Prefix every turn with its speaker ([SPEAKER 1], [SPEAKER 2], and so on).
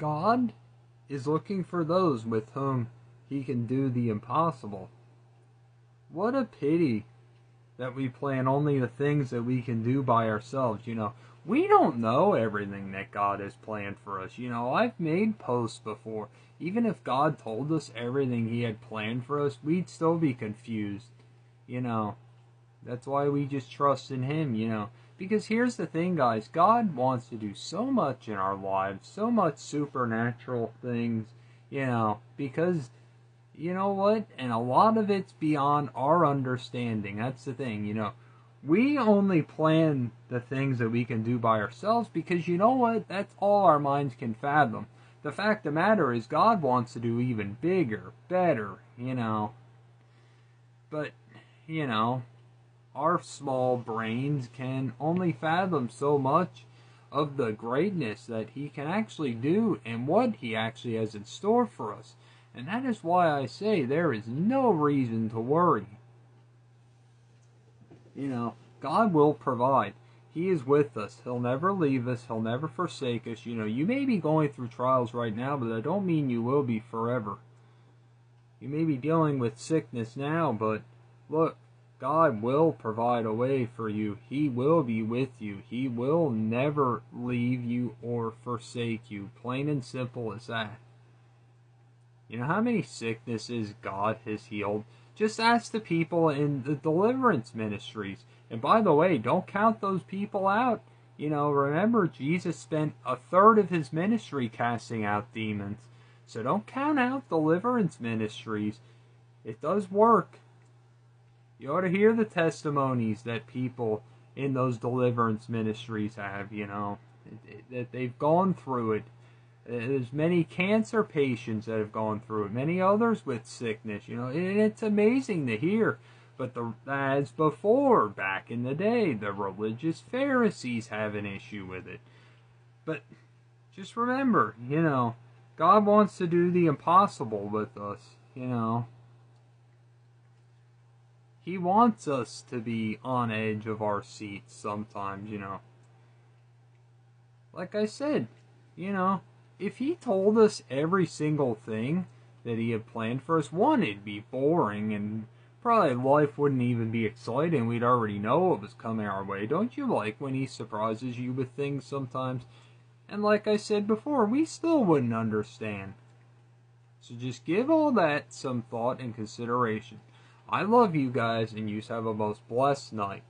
[SPEAKER 1] God is looking for those with whom he can do the impossible. What a pity that we plan only the things that we can do by ourselves. We don't know everything that God has planned for us. I've made posts before. Even if God told us everything he had planned for us, we'd still be confused. That's why we just trust in him. Because here's the thing, guys. God wants to do so much in our lives, so much supernatural things, because you know what? And a lot of it's beyond our understanding. That's the thing, We only plan the things that we can do by ourselves because you know what? That's all our minds can fathom. The fact of the matter is God wants to do even bigger, better, But, our small brains can only fathom so much of the greatness that he can actually do and what he actually has in store for us. And that is why I say there is no reason to worry. God will provide. He is with us. He'll never leave us. He'll never forsake us. You may be going through trials right now, but that don't mean you will be forever. You may be dealing with sickness now, but look, God will provide a way for you. He will be with you. He will never leave you or forsake you. Plain and simple as that. How many sicknesses God has healed? Just ask the people in the deliverance ministries. And by the way, don't count those people out. Remember, Jesus spent a third of his ministry casting out demons. So don't count out deliverance ministries. It does work. You ought to hear the testimonies that people in those deliverance ministries have, that they've gone through it. There's many cancer patients that have gone through it, many others with sickness, and it's amazing to hear. But as before, back in the day, the religious Pharisees have an issue with it. But just remember, God wants to do the impossible with us, He wants us to be on edge of our seats sometimes, Like I said, if he told us every single thing that he had planned for us, one, it'd be boring and probably life wouldn't even be exciting. We'd already know what was coming our way. Don't you like when he surprises you with things sometimes? And like I said before, we still wouldn't understand. So just give all that some thought and consideration. I love you guys, and you have a most blessed night.